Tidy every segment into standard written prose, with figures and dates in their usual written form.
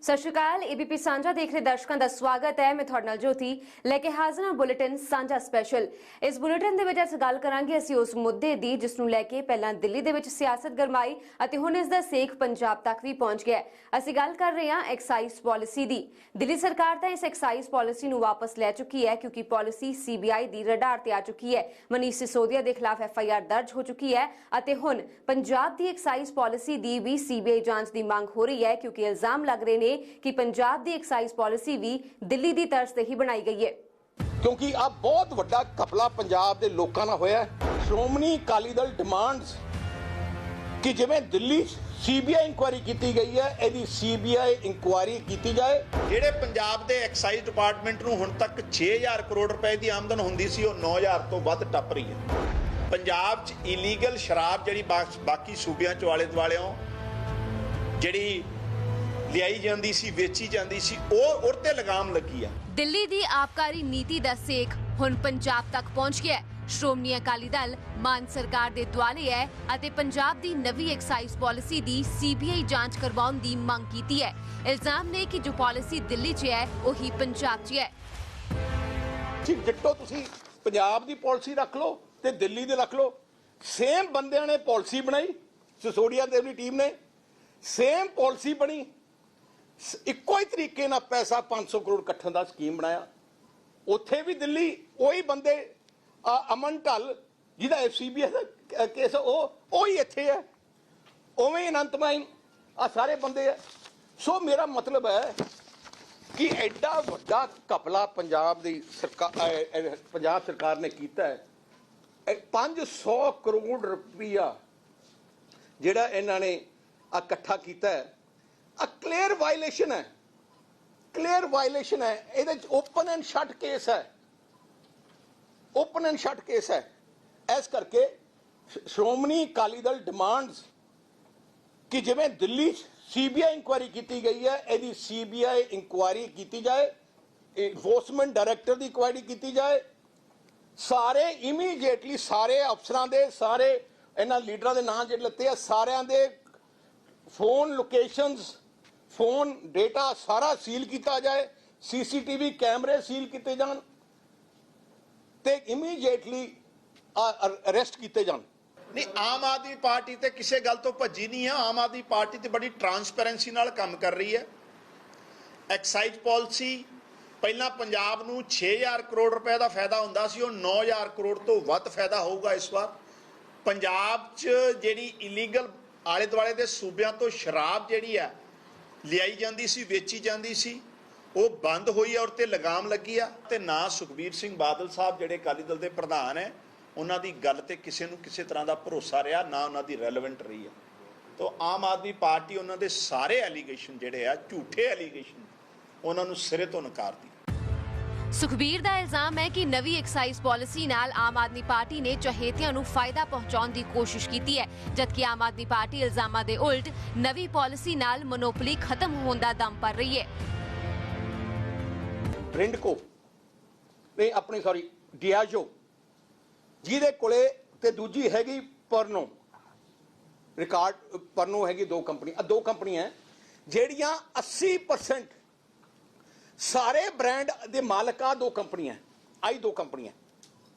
सत श्री अकाल। एबीपी साझा देख रहे दर्शकों का स्वागत है। मैं थोड़े नाल ज्योति लेके हाजिर हां बुलेटिन साझा स्पैशल। इस बुलेटिन दे विच असीं गल करांगे असीं उस मुद्दे दी जिस नूं लैके पहलां दिल्ली दे विच सियासत गरमाई अते हुण इस दा सेक पंजाब तक भी पहुंच गया है। असीं गल कर रहे हां एक्साइज पॉलिसी दी। दिल्ली सरकार तां इस एक्साइज पॉलिसी नूं वापस लै चुकी है क्योंकि पॉलिसी सीबीआई दी रडार ते आ चुकी है। मनीष सिसोदिया दे खिलाफ एफआईआर दर्ज हो चुकी है अते हुण पंजाब दी एक्साइज पॉलिसी दी भी सीबीआई जांच दी मांग हो रही है क्योंकि इल्जाम लग रहे ने कि पंजाब दी एक्साइज पॉलिसी भी दिल्ली दी तर्ज ते ही बनाई गई है। क्योंकि अब बहुत वड्डा घपला पंजाब दे लोकां नाल होया है। श्रोमणी अकाली दल डिमांड्स कि जिवें दिल्ली सीबीआई इंक्वायरी की गई है, यदि सीबीआई इंक्वायरी की जाए। ਜਿਹੜੇ ਪੰਜਾਬ ਦੇ ਐਕਸਾਈਜ਼ ਡਿਪਾਰਟਮੈਂਟ ਨੂੰ ਹੁਣ ਤੱਕ 6000 ਕਰੋੜ ਰੁਪਏ ਦੀ ਆਮਦਨ ਹੁੰਦੀ ਸੀ ਉਹ 9000 ਤੋਂ ਵੱਧ ਟੱਪ ਰਹੀ ਹੈ। ਪੰਜਾਬ 'ਚ ਇਲੀਗਲ ਸ਼ਰਾਬ ਜਿਹੜੀ ਬਾਕੀ ਸੂਬਿਆਂ 'ਚ ਵਾਲੇ ਦੁਆਲਿਓਂ ਜਿਹੜੀ ਲਿਆਈ ਜਾਂਦੀ ਸੀ ਵੇਚੀ ਜਾਂਦੀ ਸੀ ਉਹ ਉਰਤੇ ਲਗਾਮ ਲੱਗੀ ਆ। ਦਿੱਲੀ ਦੀ ਆਬਕਾਰੀ ਨੀਤੀ ਦਾ ਸੇਕ ਹੁਣ ਪੰਜਾਬ ਤੱਕ ਪਹੁੰਚ ਗਿਆ ਹੈ। ਸ਼੍ਰੋਮਣੀ ਅਕਾਲੀ ਦਲ ਮਾਨ ਸਰਕਾਰ ਦੇ ਦੁਆਲੇ ਹੈ ਅਤੇ ਪੰਜਾਬ ਦੀ ਨਵੀਂ ਐਕਸਾਈਜ਼ ਪਾਲਿਸੀ ਦੀ ਸੀਬੀਆਈ ਜਾਂਚ ਕਰਵਾਉਣ ਦੀ ਮੰਗ ਕੀਤੀ ਹੈ। ਇਲਜ਼ਾਮ ਨੇ ਕਿ ਜੋ ਪਾਲਿਸੀ ਦਿੱਲੀ 'ਚ ਹੈ ਉਹੀ ਪੰਜਾਬ 'ਚ ਹੈ। ਜਿੱਟੋ ਤੁਸੀਂ ਪੰਜਾਬ ਦੀ ਪਾਲਿਸੀ ਰੱਖ ਲਓ ਤੇ ਦਿੱਲੀ ਦੇ ਰੱਖ ਲਓ, ਸੇਮ ਬੰਦਿਆਂ ਨੇ ਪਾਲਿਸੀ ਬਣਾਈ, ਸਿਸੋਦੀਆ ਤੇ ਆਪਣੀ ਟੀਮ ਨੇ ਸੇਮ ਪਾਲਿਸੀ ਬਣੀ, ਇੱਕੋ ਹੀ ਤਰੀਕੇ ਨਾਲ ਪੈਸਾ 500 ਕਰੋੜ ਇਕੱਠਣ ਦਾ ਸਕੀਮ ਬਣਾਇਆ। ਉੱਥੇ ਵੀ ਦਿੱਲੀ ਉਹੀ ਬੰਦੇ ਅਮਨ ਢੱਲ ਜਿਹਦਾ ਸੀਬੀਆਈ ਦਾ ਕੇਸ ਉਹ ਹੀ ਇੱਥੇ ਹੈ, ਉਵੇਂ ਅਨੰਤਮਾਈ ਆ ਸਾਰੇ ਬੰਦੇ ਆ। ਸੋ ਮੇਰਾ ਮਤਲਬ ਹੈ ਕਿ ਐਡਾ ਵੱਡਾ ਘਪਲਾ ਪੰਜਾਬ ਦੀ ਸਰਕਾਰ ਪੰਜਾਬ ਸਰਕਾਰ ਨੇ ਕੀਤਾ ਹੈ। 500 ਕਰੋੜ ਰੁਪਈਆ ਜਿਹੜਾ ਇਹਨਾਂ ਨੇ ਇਕੱਠਾ ਕੀਤਾ ਹੈ, क्लीयर वायलेशन है, क्लीयर वायलेशन है। ये ओपन एंड शट केस है, ओपन एंड शट केस है। इस करके श्रोमणी अकाली दल डिमांड्स कि जिवें दिल्ली सीबीआई इंक्वायरी की गई है, यदि सीबीआई इंक्वायरी की जाए, इन्फोर्समेंट डायरैक्टर की इंक्वायरी की जाए, सारे इमीडिएटली सारे अफसरां दे सारे इन्हां लीडरां दे नाम जिहड़े लत्ते आ सारियां दे फोन लोकेशंस फोन डेटा सारा सील किया जाए, सीसीटीवी कैमरे सील किए जान ते इमीडिएटली अरेस्ट किए जान। नहीं, आम आदमी पार्टी ते किसी गल तो भजी नहीं है। आम आदमी पार्टी ते बड़ी ट्रांसपेरेंसी नाल काम कर रही है। एक्साइज पॉलिसी पहला पंजाब नूं 6000 करोड़ रुपए का फायदा हुंदा सी, वो 9000 करोड़ तो वध फायदा होगा इस बार। पंजाब च जिहड़ी इलीगल आले दुआले दे सूबियां तो शराब जिहड़ी है लियाई जाती सी वेची जाती सी वो बंद हुई है और ते लगाम लगी आ। ते ना सुखबीर सिंह बादल साहब जिहड़े अकाली दल के प्रधान है उन्हां दी गल ते किसी नूं किसी तरह का भरोसा रहा ना उन्हां दी रेलेवेंट रही है। तो आम आदमी पार्टी उन्हां दे सारे एलीगेशन जिहड़े आ झूठे एलीगेशन उन्हां नूं सिरे तो नकार दी। सुखबीर का इल्जाम है कि नवी एक्साइज पॉलिसी नाल आम आदमी पार्टी ने चहेतियां नूं फायदा पहुंचाउण दी कोशिश की है, जबकि आम आदमी पार्टी इल्जामां दे उल्ट नवी पॉलिसी नाल मोनोपोली खत्म होने का दम भर रही है। ब्रिंडको नहीं अपनी सॉरी डियाजो जिहदे कोले ते दूजी हैगी परनो रिकॉर्ड परनो हैगी दो कंपनियां जिहड़ियां 80% सारे ब्रांड दे मालक आ दो कंपनियां आई दो कंपनियां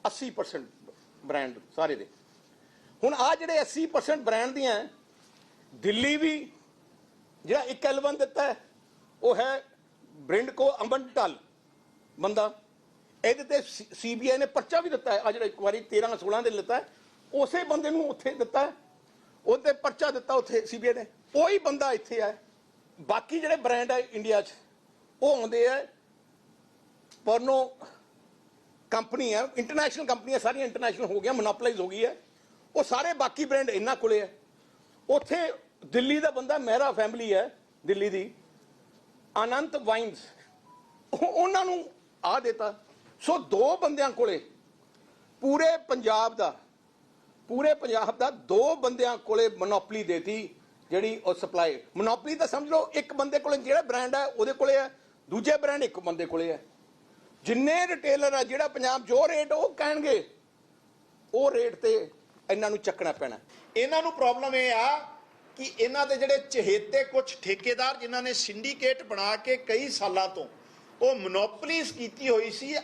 80% ब्रांड सारे दे। हुण आ जिहड़े 80% ब्रांड दियां दिल्ली भी जिहड़ा एक एलवन दिता है वो है ब्रिंडको अमन ढल बंदा, ਇਹਦੇ ਤੇ सीबीआई ने पर्चा भी दिता है। आ जिहड़ा एक वारी 13-16 दिन लिता है उसे बंदे नूं उत्थे दिता है, ਉਹਦੇ पर्चा दिता उत्थे सीबीआई ने, ਉਹੀ ਬੰਦਾ ਇੱਥੇ है। बाकी जिहड़े ब्रांड है इंडिया 'ਚ वो आते हैं परनो कंपनी है, इंटरनेशनल कंपनियां सारियां इंटरनेशनल हो गई, मोनोपोलाइज हो गई है। वो सारे बाकी ब्रांड इन्हां कोले है। उत्थे दिल्ली का बंदा मेहरा फैमिली है दिल्ली दी अनंत वाइन्स उन्होंने आ देता। सो दो बंदियां कोले पूरे पंजाब दा दो बंदियां कोले मोनोपोली देती जिहड़ी और सप्लाई। मोनोपोली तो समझ लो एक बंदे कोले जिहड़ा ब्रांड है उहदे कोले है, दूजे ब्रांड एक बंदे कोले है। जिन्ने रिटेलर है जिहड़ा पंजाब जो रेट वो कहणगे वो रेट ते इन्हां नूं चकना पैना। इन्हां नूं प्रॉब्लम ये आ ਕਿ ਇਹਨਾਂ ਦੇ ਜਿਹੜੇ ਚਹੇਤੇ ਕੁਝ ਠੇਕੇਦਾਰ ਜਿਨ੍ਹਾਂ ਨੇ ਸਿੰਡੀਕੇਟ ਬਣਾ ਕੇ ਕਈ ਸਾਲਾਂ ਤੋਂ ਉਹ ਮੋਨੋਪੋਲੀਜ਼ ਕੀਤੀ ਹੋਈ ਸੀ,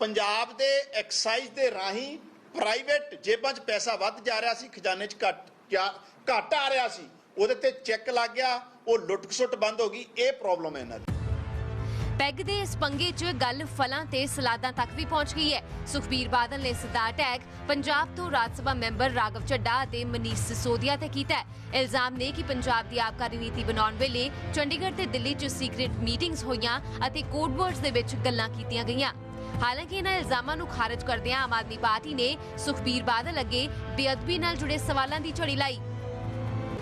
ਪੰਜਾਬ ਦੇ ਐਕਸਾਈਜ਼ ਦੇ ਰਾਹੀਂ ਪ੍ਰਾਈਵੇਟ ਜੇਬਾਂ 'ਚ ਪੈਸਾ ਵੱਧ ਜਾ ਰਿਹਾ ਸੀ, ਖਜ਼ਾਨੇ 'ਚ ਘੱਟ ਆ ਰਿਹਾ ਸੀ, ਉਹਦੇ ਤੇ ਚੈੱਕ ਲੱਗ ਗਿਆ, ਉਹ ਲੁੱਟ ਖਸੁੱਟ ਬੰਦ ਹੋ ਗਈ। ਇਹ ਪ੍ਰੋਬਲਮ ਹੈ ਇਹਨਾਂ ਦੀ। ਪੈਗ ਦੇ ਇਸ ਪੰਗੇ 'ਚ ਗੱਲ ਫਲਾਂ ਤੇ ਸਲਾਦਾਂ ਤੱਕ ਵੀ ਪਹੁੰਚ ਗਈ ਹੈ। ਸੁਖਬੀਰ ਬਾਦਲ ਨੇ ਸਿੱਧਾ ਅਟੈਕ ਪੰਜਾਬ ਤੋਂ ਰਾਜ ਸਭਾ ਮੈਂਬਰ ਰਾਘਵ ਚੱਡਾ ਅਤੇ ਮਨੀਸ਼ ਸਿਸੋਦੀਆ ਤੇ ਕੀਤਾ ਹੈ। ਇਲਜ਼ਾਮ ਨੇ ਕਿ ਪੰਜਾਬ ਦੀ ਆਬਕਾਰੀ ਨੀਤੀ ਬਣਾਉਣ ਵੇਲੇ ਚੰਡੀਗੜ੍ਹ ਤੇ ਦਿੱਲੀ 'ਚ ਸੀਕ੍ਰੇਟ ਮੀਟਿੰਗਸ ਹੋਈਆਂ ਅਤੇ ਕੋਡ ਵਰਡਸ ਦੇ ਵਿੱਚ ਗੱਲਾਂ ਕੀਤੀਆਂ ਗਈਆਂ। ਹਾਲਾਂਕਿ ਇਹਨਾਂ ਇਲਜ਼ਾਮਾਂ ਨੂੰ ਖਾਰਜ ਕਰਦਿਆਂ ਆਮ ਆਦਮੀ ਪਾਰਟੀ ਨੇ ਸੁਖਬੀਰ ਬਾਦਲ ਅੱਗੇ ਬੇਅਦਬੀ ਨਾਲ ਜੁੜੇ ਸਵਾਲਾਂ ਦੀ ਝੜੀ ਲਾਈ।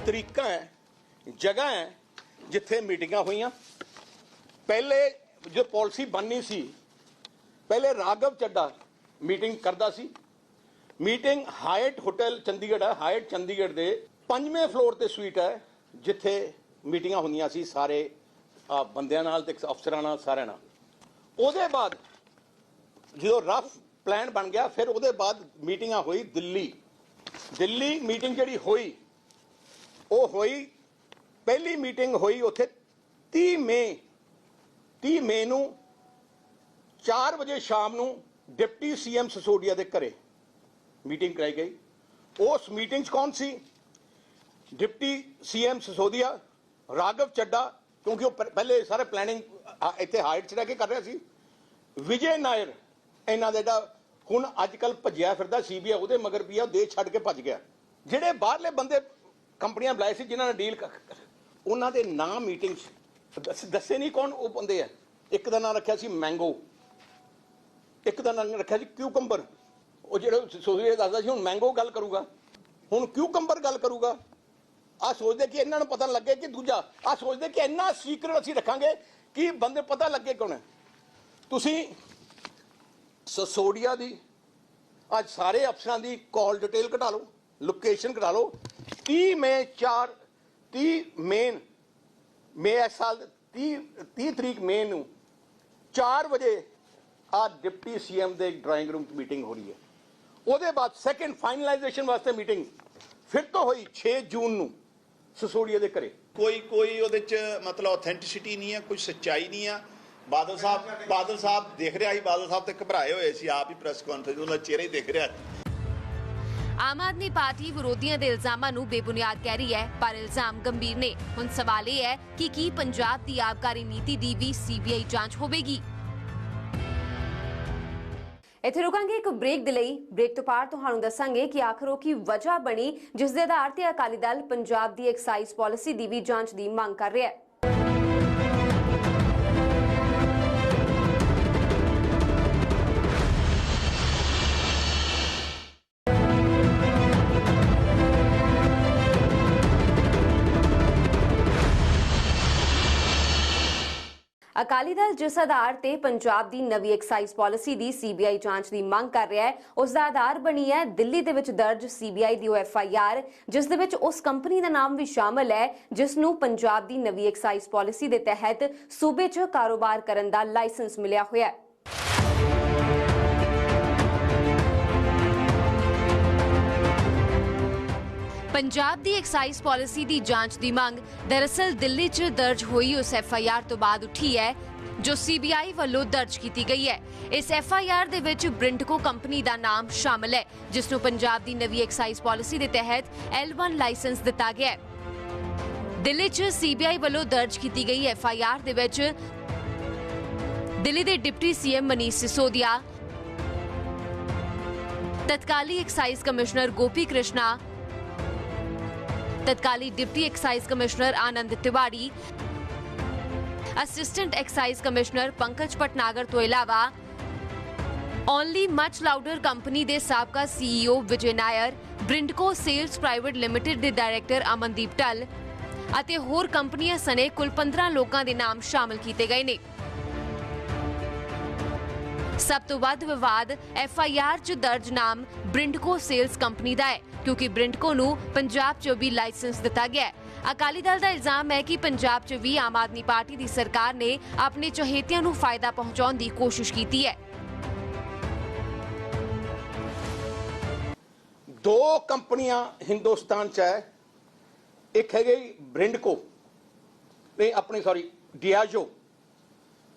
ਤਰੀਕਾ ਹੈ, ਜਗ੍ਹਾ ਹੈ ਜਿੱਥੇ ਮੀਟਿੰਗਾਂ ਹੋਈਆਂ। ਪਹਿਲੇ जो पॉलिसी बननी सी, पहले राघव चड्डा मीटिंग करता सी। मीटिंग हायट होटल चंडीगढ़ है, हायट चंडीगढ़ दे 5वें फ्लोर ते स्वीट है जिथे मीटिंगां होंदियां सी सारे बंदियां नाल ते अफसरां नाल सारे नाल। उहदे बाद जो रफ प्लान बन गया, फिर उहदे बाद मीटिंगां होई दिल्ली मीटिंग जिहड़ी होई वो होई, पहली मीटिंग होई उत्थे 30 मई ਨੂੰ 4 ਵਜੇ ਸ਼ਾਮ ਨੂੰ ਡਿਪਟੀ ਸੀਐਮ ਸਿਸੋਦੀਆ ਦੇ ਘਰੇ ਮੀਟਿੰਗ ਕਰਾਈ ਗਈ। ਉਸ ਮੀਟਿੰਗ 'ਚ ਕੌਣ ਸੀ? ਡਿਪਟੀ ਸੀਐਮ ਸਿਸੋਦੀਆ, ਰਾਘਵ ਚੱਡਾ, ਕਿਉਂਕਿ ਉਹ ਪਹਿਲੇ ਸਾਰੇ ਪਲੈਨਿੰਗ ਇੱਥੇ ਹਾਈਟ 'ਚ ਰਹਿ ਕੇ ਕਰ ਰਿਹਾ ਸੀ, ਵਿਜੇ ਨਾਇਰ, ਇਹਨਾਂ ਦਾ ਜਿਹੜਾ ਹੁਣ ਅੱਜ ਕੱਲ੍ਹ ਭੱਜਿਆ ਫਿਰਦਾ ਸੀਬੀਆਈ ਉਹਦੇ ਮਗਰ ਵੀ ਆ, ਉਹ ਦੇਸ਼ ਛੱਡ ਕੇ ਭੱਜ ਗਿਆ। ਜਿਹੜੇ ਬਾਹਰਲੇ ਬੰਦੇ ਕੰਪਨੀਆਂ ਬੁਲਾਏ ਸੀ ਜਿਨ੍ਹਾਂ ਨੇ ਡੀਲ, ਉਹਨਾਂ ਦੇ ਨਾਮ ਮੀਟਿੰਗ 'ਚ ਦੱਸੇ ਨਹੀਂ ਕੌਣ ਉਹ ਬੰਦੇ ਆ। ਇੱਕ ਦਾ ਨਾਮ ਰੱਖਿਆ ਸੀ ਮੈਂਗੋ, ਇੱਕ ਦਾ ਨਾਮ ਰੱਖਿਆ ਸੀ ਕਿਊਕੰਬਰ। ਉਹ ਜਿਹੜੇ ਸੋਚਦੇ ਦੱਸਦਾ ਸੀ ਹੁਣ ਮੈਂਗੋ ਗੱਲ ਕਰੂਗਾ, ਹੁਣ ਕਿਊਕੰਬਰ ਗੱਲ ਕਰੂਗਾ। ਆਹ ਸੋਚਦੇ ਕਿ ਇਹਨਾਂ ਨੂੰ ਪਤਾ ਲੱਗੇ ਕਿ ਦੂਜਾ, ਆਹ ਸੋਚਦੇ ਕਿ ਇੰਨਾ ਸੀਕ੍ਰੇਟ ਅਸੀਂ ਰੱਖਾਂਗੇ ਕਿ ਬੰਦੇ ਪਤਾ ਲੱਗੇ ਕੌਣ ਹੈ। ਤੁਸੀਂ ਸਿਸੋਦੀਆ ਦੀ ਅੱਜ ਸਾਰੇ ਅਫਸਰਾਂ ਦੀ ਕਾਲ ਡਿਟੇਲ ਕਢਾ ਲਓ, ਲੋਕੇਸ਼ਨ ਕਢਾ ਲਓ। 30 ਮਈ ਇਸ ਸਾਲ 30 ਤਰੀਕ ਮਈ ਨੂੰ 4 ਵਜੇ ਆ ਡਿਪਟੀ ਸੀਐਮ ਦੇ ਡਰਾਇੰਗ ਰੂਮ 'ਚ ਮੀਟਿੰਗ ਹੋ ਰਹੀ ਹੈ। ਉਹਦੇ ਬਾਅਦ ਸੈਕੰਡ ਫਾਈਨਲਾਈਜੇਸ਼ਨ ਵਾਸਤੇ ਮੀਟਿੰਗ ਫਿਰ ਤੋਂ ਹੋਈ 6 ਜੂਨ ਨੂੰ ਸਿਸੋਦੀਆ ਦੇ ਘਰੇ। ਕੋਈ ਉਹਦੇ 'ਚ ਮਤਲਬ ਆਥੈਂਟਿਸਿਟੀ ਨਹੀਂ ਹੈ, ਕੋਈ ਸੱਚਾਈ ਨਹੀਂ ਆ। ਬਾਦਲ ਸਾਹਿਬ ਦੇਖ ਰਿਹਾ ਸੀ, ਬਾਦਲ ਸਾਹਿਬ ਤੇ ਘਬਰਾਏ ਹੋਏ ਸੀ, ਆਪ ਹੀ ਪ੍ਰੈਸ ਕਾਨਫਰੰਸ ਉਹਨਾਂ ਦਾ ਚਿਹਰਾ ਹੀ ਦਿਖ ਰਿਹਾ ਸੀ। ਆਮ ਆਦਮੀ ਪਾਰਟੀ ਵਿਰੋਧੀਆਂ ਦੇ ਇਲਜ਼ਾਮਾਂ ਨੂੰ ਬੇਬੁਨਿਆਦ ਕਹਿ ਰਹੀ ਹੈ, ਪਰ ਇਲਜ਼ਾਮ ਗੰਭੀਰ ਨੇ। ਹੁਣ ਸਵਾਲ ਇਹ ਹੈ ਕਿ ਕੀ ਪੰਜਾਬ ਦੀ ਆਬਕਾਰੀ ਨੀਤੀ ਦੀ ਵੀ ਸੀਬੀਆਈ ਜਾਂਚ ਹੋਵੇਗੀ? ਇੱਥੇ ਰੁਕਾਂਗੇ ਇੱਕ ਬ੍ਰੇਕ ਦੇ ਲਈ। ਬ੍ਰੇਕ ਤੋਂ ਬਾਅਦ ਤੁਹਾਨੂੰ ਦੱਸਾਂਗੇ ਕਿ ਆਖਰ ਉਹ ਕੀ ਵਜ੍ਹਾ ਬਣੀ ਜਿਸ ਦੇ ਆਧਾਰ ਤੇ ਅਕਾਲੀ ਦਲ ਪੰਜਾਬ ਦੀ ਐਕਸਾਈਜ਼ ਪਾਲਿਸੀ ਦੀ ਵੀ ਜਾਂਚ ਦੀ ਮੰਗ ਕਰ ਰਿਹਾ ਹੈ। ਅਕਾਲੀ ਦਲ ਜਿਸ ਆਧਾਰ ਤੇ ਪੰਜਾਬ ਦੀ ਨਵੀਂ ਐਕਸਾਈਜ਼ ਪਾਲਿਸੀ ਦੀ ਸੀਬੀਆਈ ਜਾਂਚ ਦੀ ਮੰਗ ਕਰ ਰਿਹਾ ਹੈ, ਉਸ ਦਾ ਆਧਾਰ ਬਣੀ ਹੈ ਦਿੱਲੀ ਦੇ ਵਿੱਚ ਦਰਜ ਸੀਬੀਆਈ ਦੀ ਉਹ FIR, ਜਿਸ ਦੇ ਵਿੱਚ ਉਸ ਕੰਪਨੀ ਦਾ ਨਾਮ ਵੀ ਸ਼ਾਮਲ ਹੈ ਜਿਸ ਨੂੰ ਪੰਜਾਬ ਦੀ ਨਵੀਂ ਐਕਸਾਈਜ਼ ਪਾਲਿਸੀ ਦੇ ਤਹਿਤ ਸੂਬੇ 'ਚ ਕਾਰੋਬਾਰ ਕਰਨ ਦਾ ਲਾਇਸੈਂਸ ਮਿਲਿਆ ਹੋਇਆ ਹੈ। ਪੰਜਾਬ ਦੀ ਐਕਸਾਈਜ਼ ਪਾਲਿਸੀ ਦੀ ਜਾਂਚ ਦੀ ਮੰਗ ਦਰਅਸਲ ਦਿੱਲੀ 'ਚ ਦਰਜ ਹੋਈ ਉਸ FIR ਤੋਂ ਬਾਅਦ ਉੱਠੀ ਹੈ ਜੋ CBI ਵੱਲੋਂ ਦਰਜ ਕੀਤੀ ਗਈ ਹੈ। ਇਸ FIR ਦੇ ਵਿੱਚ ਬ੍ਰਿੰਟਕੋ ਕੰਪਨੀ ਦਾ ਨਾਮ ਸ਼ਾਮਲ ਹੈ ਜਿਸ ਨੂੰ ਪੰਜਾਬ ਦੀ ਨਵੀਂ ਐਕਸਾਈਜ਼ ਪਾਲਿਸੀ ਦੇ ਤਹਿਤ L1 ਲਾਇਸੈਂਸ ਦਿੱਤਾ ਗਿਆ ਹੈ। ਦਿੱਲੀ 'ਚ CBI ਵੱਲੋਂ ਦਰਜ ਕੀਤੀ ਗਈ FIR ਦੇ ਵਿੱਚ ਦਿੱਲੀ ਦੇ ਡਿਪਟੀ CM ਮਨੀਸ਼ ਸਿਸੋਦੀਆ, ਤਤਕਾਲੀ ਐਕਸਾਈਜ਼ ਕਮਿਸ਼ਨਰ ਗੋਪੀ ਕ੍ਰਿਸ਼ਨਾ, तत्काली deputy excise commissioner Anand Tiwari, assistant excise commissioner Pankaj Bhatnagar तो इलावा ओनली मच लाउडर कंपनी दे साबका CEO Vijay Nair, Brindco sales private limited दे डायरेक्टर अमनदीप टल ਅਤੇ ਹੋਰ ਕੰਪਨੀਆਂ ਸਣੇ ਕੁੱਲ 15 ਲੋਕਾਂ ਦੇ ਨਾਮ ਸ਼ਾਮਲ ਕੀਤੇ ਗਏ ਨੇ। ਸਭ ਤੋਂ ਵੱਧ ਵਿਵਾਦ FIR 'ਚ ਦਰਜ ਨਾਮ ਬ੍ਰਿੰਡਕੋ ਸੇਲਸ ਕੰਪਨੀ ਦਾ ਹੈ ਕਿਉਂਕਿ ਬ੍ਰਿੰਡਕੋ ਨੂੰ ਪੰਜਾਬ 'ਚ ਵੀ ਲਾਇਸੈਂਸ ਦਿੱਤਾ ਗਿਆ ਹੈ। ਅਕਾਲੀ ਦਲ ਦਾ ਇਲਜ਼ਾਮ ਹੈ ਕਿ ਪੰਜਾਬ 'ਚ ਵੀ ਆਮ ਆਦਮੀ ਪਾਰਟੀ ਦੀ ਸਰਕਾਰ ਨੇ ਆਪਣੇ ਚਹੇਤਿਆਂ ਨੂੰ ਫਾਇਦਾ ਪਹੁੰਚਾਉਣ ਦੀ ਕੋਸ਼ਿਸ਼ ਕੀਤੀ ਹੈ। ਦੋ ਕੰਪਨੀਆਂ ਹਿੰਦੁਸਤਾਨ 'ਚ ਹੈ, ਇੱਕ ਹੈਗੇ ਬ੍ਰਿੰਡਕੋ ਨਹੀਂ ਆਪਣੀ ਸੌਰੀ ਡਿਆਜੋ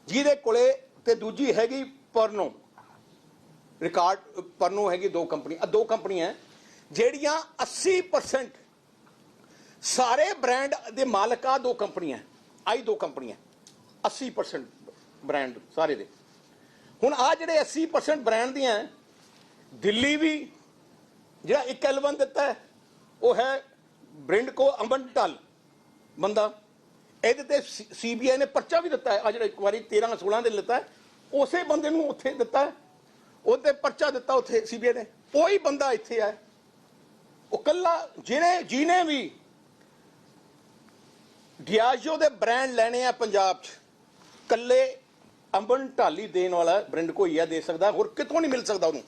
ਜਿਹਦੇ ਕੋਲੇ ਤੇ ਦੂਜੀ ਹੈਗੀ ਪਰਨੋ ਰਿਕਾਰਡ ਪਰਨੋ ਹੈਗੀ ਦੋ ਕੰਪਨੀਆਂ ਜਿਹੜੀਆਂ 80% ਸਾਰੇ ਬ੍ਰਾਂਡ ਦੇ ਮਾਲਕ ਆ ਦੋ ਕੰਪਨੀਆਂ 80% ਬ੍ਰਾਂਡ ਸਾਰੇ ਦੇ ਹੁਣ ਆ ਜਿਹੜੇ 80% ਬ੍ਰਾਂਡ ਦੀਆਂ ਦਿੱਲੀ ਵੀ ਜਿਹੜਾ ਇੱਕ L1 ਦਿੱਤਾ ਹੈ ਉਹ ਹੈ ਬ੍ਰਿੰਡਕੋ ਅੰਬਨਟਲ ਬੰਦਾ ਇਹਦੇ ਤੇ CBI ਨੇ ਪਰਚਾ ਵੀ ਦਿੱਤਾ ਹੈ ਆ ਜਿਹੜਾ ਇੱਕ ਵਾਰੀ 13-16 ਦੇ ਲਿੱਤਾ ਉਸੇ ਬੰਦੇ ਨੂੰ ਉੱਥੇ ਦਿੱਤਾ ਉਹਦੇ ਪਰਚਾ ਦਿੱਤਾ ਉੱਥੇ CBI ਨੇ ਉਹੀ ਬੰਦਾ ਇੱਥੇ ਹੈ ਉਹ ਕੱਲਾ ਜਿਹਨੇ ਵੀ ਡਿਆਜੋ ਦੇ ਬ੍ਰਾਂਡ ਲੈਣੇ ਆ ਪੰਜਾਬ 'ਚ ਕੱਲੇ ਅੰਬਨ ਢਾਲੀ ਦੇਣ ਵਾਲਾ ਬ੍ਰਿੰਡਕੋ ਹੀ ਆ ਦੇ ਸਕਦਾ ਹੋਰ ਕਿਤੋਂ ਨਹੀਂ ਮਿਲ ਸਕਦਾ ਉਹਨੂੰ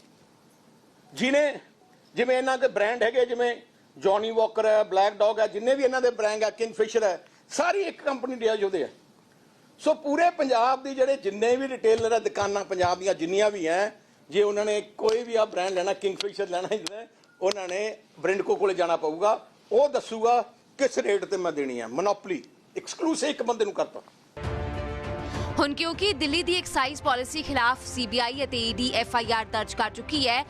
ਜਿਵੇਂ ਇਹਨਾਂ ਦੇ ਬ੍ਰਾਂਡ ਹੈਗੇ ਜਿਵੇਂ ਜੌਨੀ ਵਾਕਰ ਹੈ ਬਲੈਕ ਡੌਗ ਹੈ ਜਿੰਨੇ ਵੀ ਇਹਨਾਂ ਦੇ ਬ੍ਰਾਂਡ ਹੈ ਕਿੰਗਫਿਸ਼ਰ ਹੈ ਸਾਰੀ ਇੱਕ ਕੰਪਨੀ ਡਿਆਜੋ ਦੇ ਹੈ ਸੋ ਪੂਰੇ ਪੰਜਾਬ ਦੀ ਜਿਹੜੇ ਜਿੰਨੇ ਵੀ ਰਿਟੇਲਰ ਹੈ ਦੁਕਾਨਾਂ ਪੰਜਾਬ ਦੀਆਂ ਜਿੰਨੀਆਂ ਵੀ ਹੈ ਜੇ ਉਹਨਾਂ ਨੇ ਕੋਈ ਵੀ ਆ ਬ੍ਰਾਂਡ ਲੈਣਾ ਕਿੰਗਫਿਸ਼ਰ ਲੈਣਾ ਉਹਨਾਂ ਨੇ ਬ੍ਰਿੰਡਕੋ ਕੋਲੇ ਜਾਣਾ ਪਊਗਾ ਉਹ ਦੱਸੂਗਾ ਕਿਸ ਰੇਟ ਤੇ ਮੈਂ ਦੇਣੀ ਹੈ ਮੋਨੋਪੋਲੀ ਐਕਸਕਲੂਸਿਵ ਇੱਕ ਬੰਦੇ ਨੂੰ ਕਰਤਾ ਹੁਣ ਕਿਉਂਕਿ ਦਿੱਲੀ ਦੀ ਐਕਸਾਈਜ਼ ਪਾਲਿਸੀ ਖਿਲਾਫ CBI ਅਤੇ ED FIR ਦਰਜ ਕਰ ਚੁੱਕੀ ਹੈ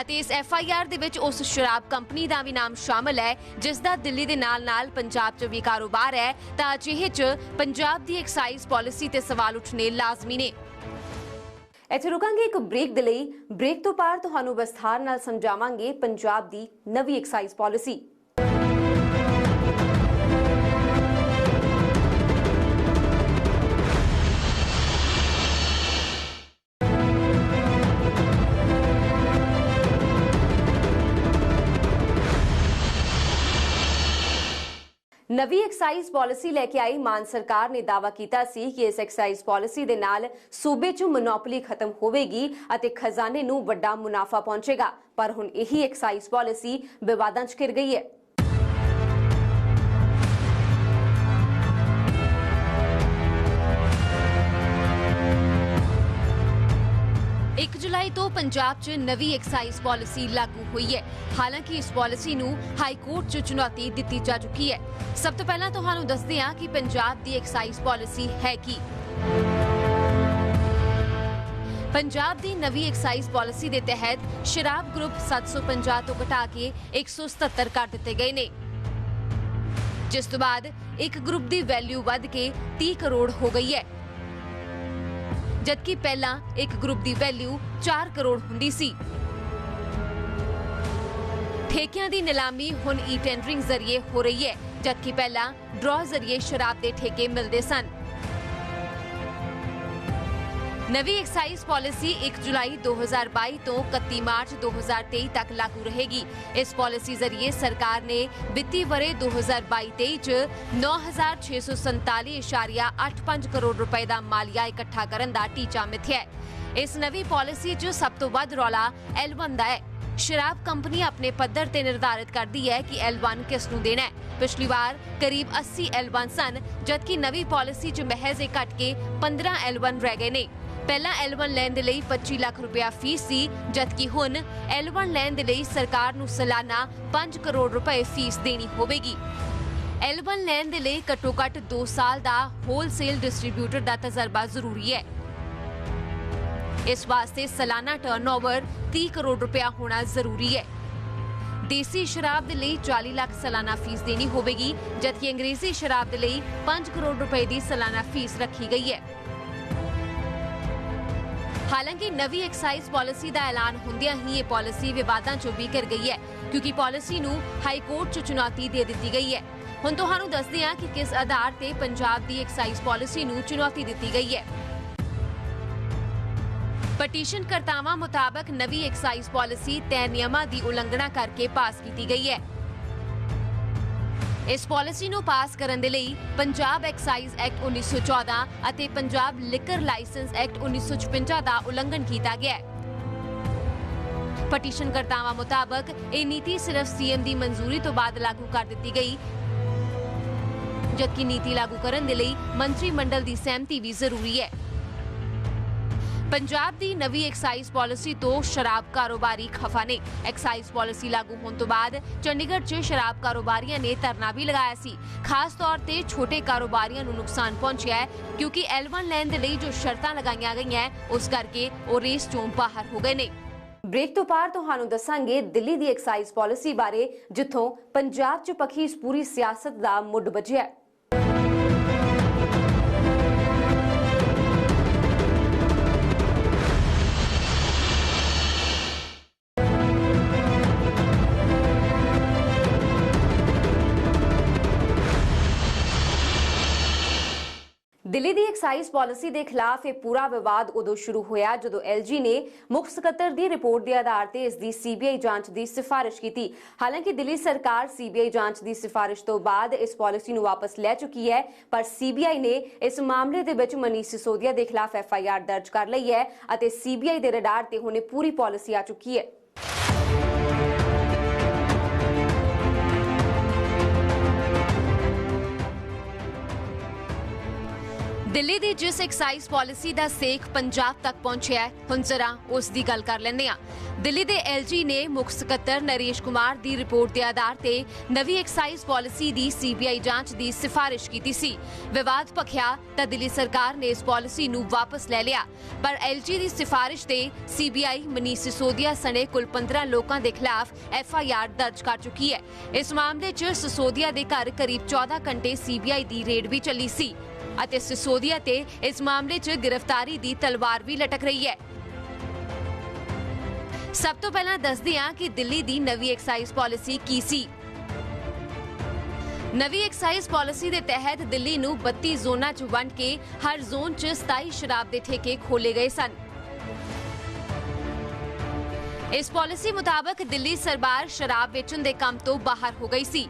ਅਤੇ ਇਸ FIR ਦੇ ਵਿੱਚ ਉਸ ਸ਼ਰਾਬ ਕੰਪਨੀ ਦਾ ਵੀ ਨਾਮ ਸ਼ਾਮਲ ਹੈ ਜਿਸ ਦਾ ਦਿੱਲੀ ਦੇ ਨਾਲ-ਨਾਲ ਪੰਜਾਬ 'ਚ ਵੀ ਕਾਰੋਬਾਰ ਹੈ ਤਾਂ ਅਜਿਹੇ 'ਚ ਪੰਜਾਬ ਦੀ ਐਕਸਾਈਜ਼ ਪਾਲਿਸੀ ਤੇ ਸਵਾਲ ਉੱਠਣੇ ਲਾਜ਼ਮੀ ਨੇ। ਇੱਥੇ ਰੁਕਾਂਗੇ ਇੱਕ ਬ੍ਰੇਕ ਦੇ ਲਈ ਬ੍ਰੇਕ ਤੋਂ ਬਾਅਦ ਤੁਹਾਨੂੰ ਵਿਸਥਾਰ ਨਾਲ ਸਮਝਾਵਾਂਗੇ ਪੰਜਾਬ ਦੀ ਨਵੀਂ ਐਕਸਾਈਜ਼ ਪਾਲਿਸੀ। ਨਵੀਂ ਐਕਸਾਈਜ਼ ਪਾਲਿਸੀ ਲੈ ਕੇ ਆਈ ਮਾਨ ਸਰਕਾਰ ਨੇ ਦਾਅਵਾ ਕੀਤਾ ਸੀ ਕਿ ਇਸ ਐਕਸਾਈਜ਼ ਪਾਲਿਸੀ ਦੇ ਨਾਲ ਸੂਬੇ 'ਚ ਮੋਨੋਪੋਲੀ ਖਤਮ ਹੋਵੇਗੀ ਅਤੇ ਖਜ਼ਾਨੇ ਨੂੰ ਵੱਡਾ ਮੁਨਾਫਾ ਪਹੁੰਚੇਗਾ ਪਰ ਹੁਣ ਇਹੀ ਐਕਸਾਈਜ਼ ਪਾਲਿਸੀ ਵਿਵਾਦਾਂ 'ਚ ਘਿਰ ਗਈ ਹੈ। 1 ਜੁਲਾਈ ਤੋਂ ਪੰਜਾਬ 'ਚ ਨਵੀਂ ਐਕਸਾਈਜ਼ ਪਾਲਿਸੀ ਲਾਗੂ ਹੋਈ ਹੈ। ਹਾਲਾਂਕਿ ਇਸ ਪਾਲਿਸੀ ਨੂੰ ਹਾਈ ਕੋਰਟ 'ਚ ਚੁਣੌਤੀ ਦਿੱਤੀ ਜਾ ਚੁੱਕੀ ਹੈ। ਸਭ ਤੋਂ ਪਹਿਲਾਂ ਤੁਹਾਨੂੰ ਦੱਸਦੇ ਹਾਂ ਕਿ ਪੰਜਾਬ ਦੀ ਐਕਸਾਈਜ਼ ਪਾਲਿਸੀ ਹੈ ਕੀ। ਪੰਜਾਬ ਦੀ ਨਵੀਂ ਐਕਸਾਈਜ਼ ਪਾਲਿਸੀ ਦੇ ਤਹਿਤ ਸ਼ਰਾਬ ਗਰੁੱਪ 750 ਤੋਂ ਘਟਾ ਕੇ 177 ਕਰ ਦਿੱਤੇ ਗਏ ਨੇ ਜਿਸ ਤੋਂ ਬਾਅਦ ਇੱਕ ਗਰੁੱਪ ਦੀ ਵੈਲਿਊ ਵੱਧ ਕੇ 30 ਕਰੋੜ ਹੋ ਗਈ ਹੈ जबकि पहला एक ग्रुप की वैल्यू 4 करोड़ हुंदी सी। ठेकियां दी नीलामी हुण ई-टेंडरिंग जरिए हो रही है जबकि पहला ड्रॉ जरिए शराब के ठेके मिलते सन। नवी एक्साइज पॉलिसी 1 जुलाई 2022 तो 31 मार्च 2023 तक लागू रहेगी। इस पॉलिसी जरिए सरकार ने वित्तीय वरे 2022-23 च 9647.85 करोड़ रुपए का मालिया इकट्ठा करन दा टीचा मिथ्या है। इस नवी पॉलिसी च सब तो वध रौला L1 दा है। शराब कंपनी अपने पद्धर ते निर्धारित करती है कि L1 किस नूं देना है। पिछली बार करीब 80 L1 सन जबकि नवी पॉलिसी च महज घट के 15 L1 रह गए ने। पहला L1 लैण दे लई 25 लाख रुपया फीस सी जबकि हुण L1 लैण दे लई सरकार नूं सालाना 5 करोड़ रुपए फीस देनी होवेगी। L1 लैण दे लई घट्टो घट 2 साल दा होलसेल डिस्ट्रीब्यूटर दा तजर्बा जरूरी है। इस वास्ते सालाना टर्नओवर 30 करोड़ रुपया होना जरूरी है। देसी शराब दे लई 40 लाख सालाना फीस देनी होवेगी जबकि अंग्रेजी शराब दे लई 5 करोड़ रुपए दी सालाना फीस रखी गई है। हालांकि नवी एक्साइज पॉलिसी का ऐलान हुंदियां ही ये पॉलिसी विवादां चों भी घिर गई है क्योंकि पॉलिसी नूं हाई कोर्ट च चुनौती दे दी गई है। हुण तुहानूं दसदे हां कि किस आधार ते पंजाब दी एक्साइज पॉलिसी नूं चुनौती दी गई है। पटीशन करतावां मुताबक नवी एक्साइज पॉलिसी तय नियमां दी उलंघना करके पास की गई है। इस पॉलिसी नूं पास करन दे लई पंजाब एक्साइज एक्ट 1914 अते पंजाब लिकर लाइसेंस एक्ट 1956 दा उल्लंघन किया गया है। पटीशन करतावां मुताबक यह नीति सिर्फ CM दी मंजूरी तो बाद लागू कर दी गई जबकि नीति लागू करन दे लई मंत्रिमंडल दी सहमति भी जरूरी है। पंजाब दी नवी एक्साइज पॉलिसी तो शराब कारोबारी खफा ने। एक्साइज पॉलिसी लागू होने तो बाद चंडीगढ़ च शराब कारोबारियों ने धरना भी लगाया सी। खास तौर ते छोटे कारोबारियों नूं नुकसान पहुंचिया है क्योंकि L1 लैण दे लई जो शर्तां लगाईआं गईआं उस करके वो रेस चों बाहर हो गए ने। ब्रेक तो पार तुहानूं दसांगे दिल्ली दी एक्साइज पॉलिसी बारे जिथों पंजाब च पखी इस पूरी सियासत दा मुੱਢ ਵੱਜਿਆ है। दिल्ली दी एक्साइज पॉलिसी के खिलाफ यह पूरा विवाद उदों शुरू होया जदों LG ने मुख सकत्तर की रिपोर्ट के आधार पर इसकी CBI जांच की सिफारिश की। हालांकि दिल्ली सरकार CBI जांच की सिफारिश तो बाद इस पॉलिसी नूं वापस लै चुकी है, पर CBI ने इस मामले दे विच मनीष सिसोदिया के खिलाफ FIR दर्ज कर लई है अते CBI के रडार ते हुणे पूरी पॉलिसी आ चुकी है। दिल्ली दी जिस एक्साइज पॉलिसी दा सेख पंजाब तक पहुंचिया है, हुण जरा उस दी गल कर लैंदे आ। दिल्ली दे LG ने मुख सकत्तर नरेश कुमार दी रिपोर्ट के आधार ते नवी एक्साइज पॉलिसी दी CBI जांच दी सिफारिश कीती सी। विवाद भखिया तां दिल्ली सरकार ने इस पॉलिसी नूं वापस ले लिया, पर LG दी सिफारिश ते CBI मनीष सिसोदिया सने कुल 15 लोकां दे खिलाफ FIR दर्ज कर चुकी है। इस मामले च सिसोदिया दे घर करीब 14 घंटे CBI दी रेड भी चली सी अते सिसोदिया ते इस मामले च गिरफ्तारी दी तलवार भी लटक रही है। सब तो पहला दसदे हां कि दिल्ली दी नवी एक्साइज पॉलिसी की सी। नवी एक्साइज पॉलिसी दे तहत दिल्ली नूं 32 जोनां च वंड के हर जोन च 27 शराब दे ठेके खोले गए सन। इस पॉलिसी मुताबिक दिल्ली सरकार शराब वेचण दे काम तो बाहर हो गई सी।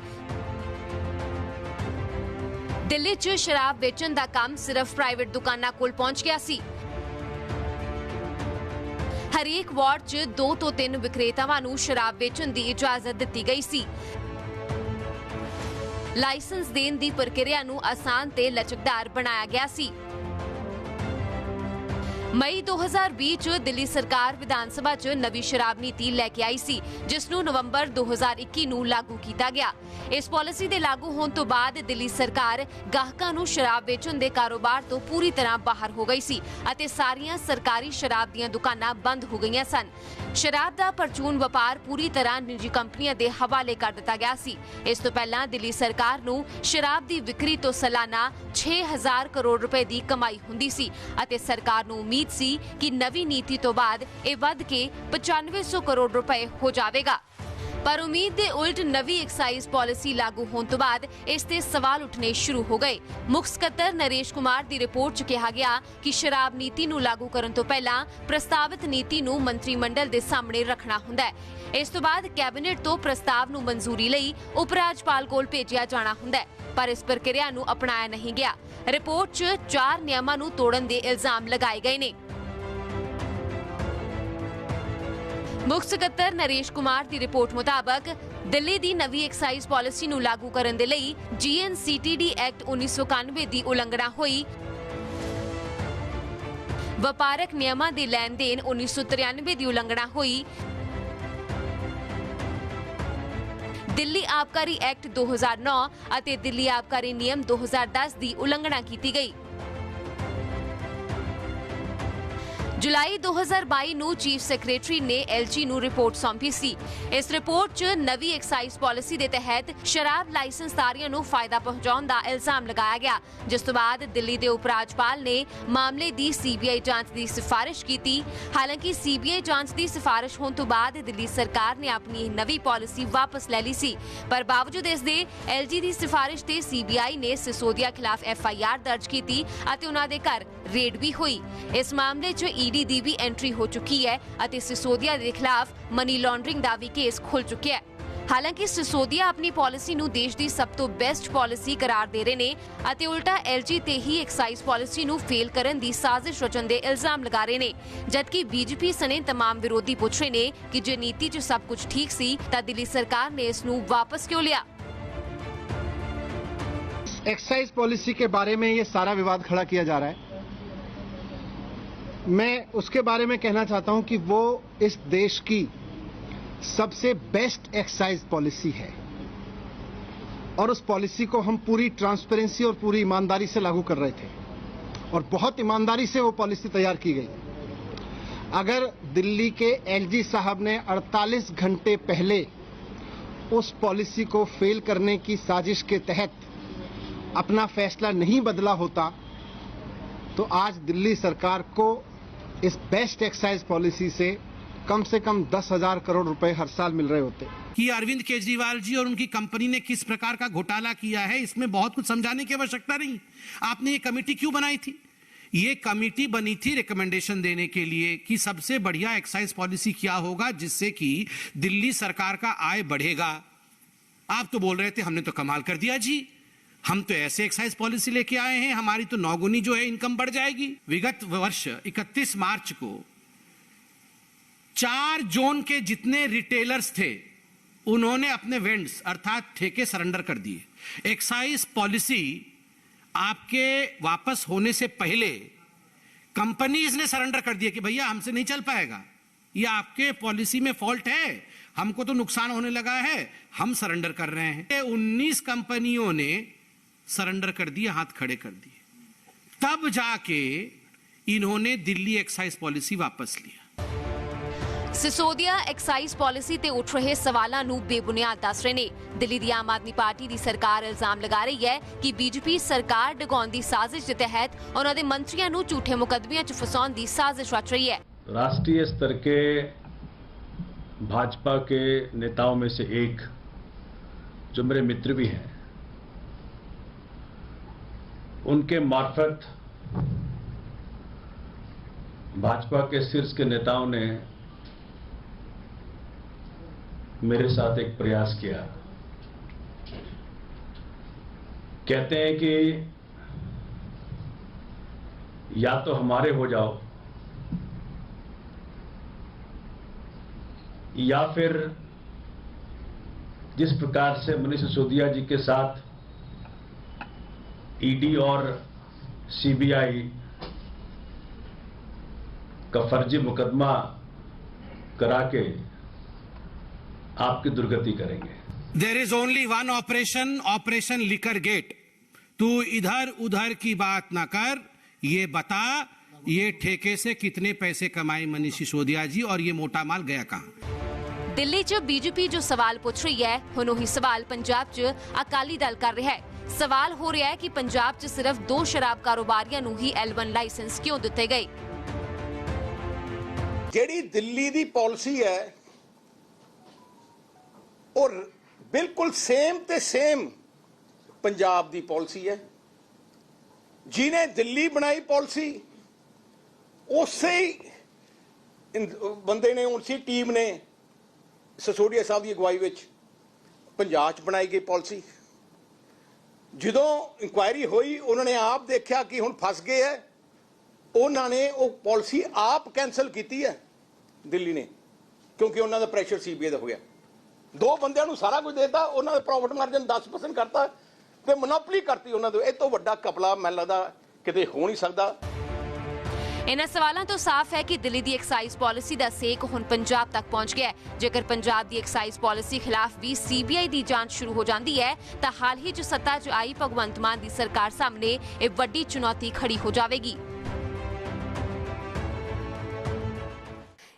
दिल्ली च शराब वेचण दा काम सिर्फ प्राइवेट दुकानां कोल पहुंच गया सी। हरेक वार्ड च 2 तो 3 विक्रेतावां नूं शराब वेचण दी इजाजत दित्ती गई सी। लाइसेंस देण दी प्रक्रिया नूं आसान ते लचकदार बनाया गया सी। मई 2020 च दिल्ली सरकार विधान सभा च नवी शराब नीति लैके आई सी, जिस नूं नवंबर 2021 नूं लागू कीता गया। इस पॉलिसी दे लागू होने तो बाद दिल्ली सरकार गाहकां नूं शराब वेचण दे कारोबार तो पूरी तरह बाहर हो गई सी अते सारियां सरकारी शराब दीयां दुकानां बंद हो गईयां सन। शराब दा परचून व्यापार पूरी तरह निजी कंपनियां दे हवाले कर दिता गया सी। इस तो पहला दिल्ली सरकार नूं शराब दी विक्री तो सालाना 6000 करोड़ रुपए दी कमाई हुंदी सी अते सरकार नूं उम्मीद सी कि नवी नीति तो बाद यह वध के 9500 करोड़ रुपए हो जाएगा, पर उम्मीद दे उल्ट नवी एक्साइज पॉलिसी लागू होने तो बाद इस ते सवाल उठने शुरू हो गए। मुख सकत्तर नरेश कुमार दी रिपोर्ट च कहा गया कि शराब नीति नूं लागू करन तो पहला प्रस्तावित नीति नूं मंत्रीमंडल दे सामने रखना हुंदा है। इस तो बाद कैबिनेट तो प्रस्ताव नूं मंजूरी लई उप राज्यपाल कोल भेजिया जाना हुंदा है, पर इस प्रक्रिया नूं अपनाया नहीं गया। रिपोर्ट च 4 नियमां नूं तोड़न दे इल्जाम लगाए गए ने। मुख सकत्तर नरेश कुमार की रिपोर्ट मुताबिक दिल्ली दी नवी एक्साइज पॉलिसी नूं लागू करन दे लई GNCTD एक्ट 1991 दी उलंघना हुई। व्यापारक नियमां दे लैन देन 1993 दी उलंघना हुई। दिल्ली आबकारी एक्ट 2009 अते दिल्ली आबकारी नियम 2010 दी उलंघना की गई। जुलाई 2022 नूं चीफ सैकरेटरी ने LG नूं रिपोर्ट सौंपी सी। इस रिपोर्ट च नवी एक्साइज पॉलिसी के तहत शराब लाइसेंसधारियों नूं फायदा पहुंचाउण दा इल्जाम लगाया गया, जिस तो बाद दिल्ली के उप राज्यपाल ने मामले की CBI जांच की सिफारिश की। हालांकि CBI जांच की सिफारिश होने तो बाद दिल्ली सरकार ने अपनी नवी पॉलिसी वापस ले ली सी, पर बावजूद इसके LG की सिफारिश ते CBI ने सिसोदिया खिलाफ FIR दर्ज की अते उन्हां दे घर रेड भी हुई। इस मामले च ED दी भी एंट्री हो चुकी है अते सिसोदिया के खिलाफ मनी लॉन्ड्रिंग का भी केस खुल चुका है। हालांकि सिसोदिया अपनी पॉलिसी नूं देश की सब तो बेस्ट पॉलिसी करार दे रहे ने अते उल्टा LG ते ही एक्साइज पॉलिसी नूं फेल करन दी साजिश रचन दे इल्जाम लगा रहे ने, जबकि BJP सने तमाम विरोधी पुछ रहे ने कि जे नीति च सब कुछ ठीक सी तां दिल्ली सरकार ने इस नूं वापस क्यों लिया। एक्साइज पॉलिसी के बारे में ये सारा विवाद खड़ा किया जा रहा है। मैं उसके बारे में कहना चाहता हूं कि वो इस देश की सबसे बेस्ट एक्साइज पॉलिसी है और उस पॉलिसी को हम पूरी ट्रांसपेरेंसी और पूरी ईमानदारी से लागू कर रहे थे और बहुत ईमानदारी से वो पॉलिसी तैयार की गई। अगर दिल्ली के एलजी साहब ने 48 घंटे पहले उस पॉलिसी को फेल करने की साजिश के तहत अपना फैसला नहीं बदला होता तो आज दिल्ली सरकार को इस बेस्ट एक्साइज पॉलिसी से कम 10,000 करोड़ रुपए हर साल मिल रहे होते। कि अरविंद केजरीवाल जी और उनकी कंपनी ने किस प्रकार का घोटाला किया है, इसमें बहुत कुछ समझाने की आवश्यकता नहीं। आपने ये कमेटी क्यों बनाई थी? ये कमेटी बनी थी रिकमेंडेशन देने के लिए कि सबसे बढ़िया एक्साइज पॉलिसी क्या होगा जिससे कि दिल्ली सरकार का आय बढ़ेगा। आप तो बोल रहे थे हमने तो कमाल कर दिया जी, हम तो ऐसे एक्साइज पॉलिसी लेके आए हैं, हमारी तो 9 गुनी जो है इनकम बढ़ जाएगी। विगत वर्ष 31 मार्च को 4 जोन के जितने रिटेलर्स थे उन्होंने अपने वेंड्स अर्थात ठेके सरेंडर कर दिए। एक्साइज पॉलिसी आपके वापस होने से पहले कंपनीज ने सरेंडर कर दिया कि भैया हमसे नहीं चल पाएगा, ये आपके पॉलिसी में फॉल्ट है, हमको तो नुकसान होने लगा है, हम सरेंडर कर रहे हैं। 19 कंपनियों ने सरेंडर कर दिए, हाथ खड़े कर दिए, तब जाके इन्होंने दिल्ली एक्साइज पॉलिसी वापस लिया। सिसोदिया ਐਕਸਾਈਜ਼ ਪਾਲਿਸੀ ਤੇ ਉੱਠ ਰਹੇ ਸਵਾਲਾਂ ਨੂੰ ਬੇਬੁਨਿਆਦ ਦੱਸ ਰਹੇ ਨੇ। ਦਿੱਲੀ ਦੀ ਆਮ ਆਦਮੀ ਪਾਰਟੀ ਦੀ ਸਰਕਾਰ ਇਲਜ਼ਾਮ ਲਗਾ ਰਹੀ ਹੈ ਕਿ ਬੀਜੇਪੀ ਸਰਕਾਰ ਡਗਾਉਣ ਦੀ ਸਾਜ਼ਿਸ਼ ਦੇ ਤਹਿਤ ਉਹਨਾਂ ਦੇ ਮੰਤਰੀਆਂ ਨੂੰ ਝੂਠੇ ਮੁਕੱਦਮਿਆਂ 'ਚ ਫਸਾਉਣ ਦੀ ਸਾਜ਼ਿਸ਼ ਰਚ ਰਹੀ ਹੈ। राष्ट्रीय स्तर के भाजपा के नेताओं में से एक जो मेरे मित्र भी हैं, उनके मार्फत भाजपा के शीर्ष के नेताओं ने मेरे साथ एक प्रयास किया। कहते हैं कि या तो हमारे हो जाओ या फिर जिस प्रकार से मनीष सिसोदिया जी के साथ ईडी और सीबीआई का फर्जी मुकदमा करा के आपकी दुर्गति करेंगे। There is only one operation, operation liquor gate. तू इधर उधर की बात ना कर, ये बता ये ठेके से कितने पैसे कमाए मनीष सिसोदिया जी और ये मोटा माल गया कहां? ਦਿੱਲੀ 'ਚ ਬੀਜੇਪੀ ਜੋ ਸਵਾਲ ਪੁੱਛ ਰਹੀ ਹੈ, ਹੁਣ ਉਹੀ ਸਵਾਲ ਪੰਜਾਬ 'ਚ ਅਕਾਲੀ ਦਲ ਕਰ ਰਿਹਾ ਹੈ। ਸਵਾਲ ਹੋ ਰਿਹਾ ਹੈ ਕਿ ਪੰਜਾਬ 'ਚ ਸਿਰਫ 2 ਸ਼ਰਾਬ ਕਾਰੋਬਾਰੀਆਂ ਨੂੰ ਹੀ L1 ਲਾਇਸੈਂਸ ਕਿਉਂ ਦਿੱਤੇ ਗਏ? ਜਿਹੜੀ ਦਿੱਲੀ ਦੀ ਪਾਲਿਸੀ ਹੈ और बिल्कुल सेम ते सेम पंजाब दी पॉलिसी है। जिन्हें दिल्ली बनाई पॉलिसी उसे ही बंदे ने, उसी टीम ने सिसोदिया साहब की अगवाई विच पंजाब च बनाई गई पॉलिसी। ਜਦੋਂ इंक्वायरी हुई उन्होंने आप देखा कि हुण फस गए है, उन्होंने वो पॉलिसी आप कैंसल की है दिल्ली ने, क्योंकि उन्होंने प्रेशर सीबीआई का हो गया। 2 ਬੰਦਿਆਂ ਨੂੰ ਸਾਰਾ ਕੁਝ ਦੇਤਾ, ਉਹਨਾਂ ਦੇ ਪ੍ਰੋਫਿਟ ਮਾਰਜਨ 10% ਕਰਤਾ ਤੇ ਮੋਨੋਪੋਲੀ ਕਰਤੀ ਉਹਨਾਂ ਦੇ। ਇਹ ਤੋਂ ਵੱਡਾ ਕਪਲਾ ਮੈਨੂੰ ਲੱਗਦਾ ਕਿਤੇ ਹੋ ਨਹੀਂ ਸਕਦਾ। ਇਹਨਾਂ ਸਵਾਲਾਂ ਤੋਂ ਸਾਫ਼ ਹੈ ਕਿ ਦਿੱਲੀ ਦੀ ਐਕਸਾਈਜ਼ ਪਾਲਿਸੀ ਦਾ ਸੇਕ ਹੁਣ ਪੰਜਾਬ ਤੱਕ ਪਹੁੰਚ ਗਿਆ ਹੈ। ਜੇਕਰ ਪੰਜਾਬ ਦੀ ਐਕਸਾਈਜ਼ ਪਾਲਿਸੀ ਖਿਲਾਫ ਵੀ ਸੀਬੀਆਈ ਦੀ ਜਾਂਚ ਸ਼ੁਰੂ ਹੋ ਜਾਂਦੀ ਹੈ ਤਾਂ ਹਾਲ ਹੀ 'ਚ ਸੱਤਾ 'ਚ ਆਈ ਭਗਵੰਤ ਮਾਨ ਦੀ ਸਰਕਾਰ ਸਾਹਮਣੇ ਇਹ ਵੱਡੀ ਚੁਣੌਤੀ ਖੜੀ ਹੋ ਜਾਵੇਗੀ।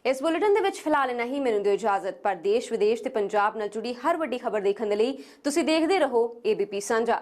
ਇਸ ਬੁਲੇਟਿਨ ਦੇ ਵਿੱਚ ਫਿਲਹਾਲ ਇੰਨਾ ਹੀ। ਮੈਨੂੰ ਦਿਓ ਇਜਾਜ਼ਤ। ਪਰ ਦੇਸ਼ ਵਿਦੇਸ਼ ਤੇ ਪੰਜਾਬ ਨਾਲ ਜੁੜੀ ਹਰ ਵੱਡੀ ਖਬਰ ਦੇਖਣ ਦੇ ਲਈ ਤੁਸੀਂ ਦੇਖਦੇ ਰਹੋ ABP ਸਾਂਝਾ।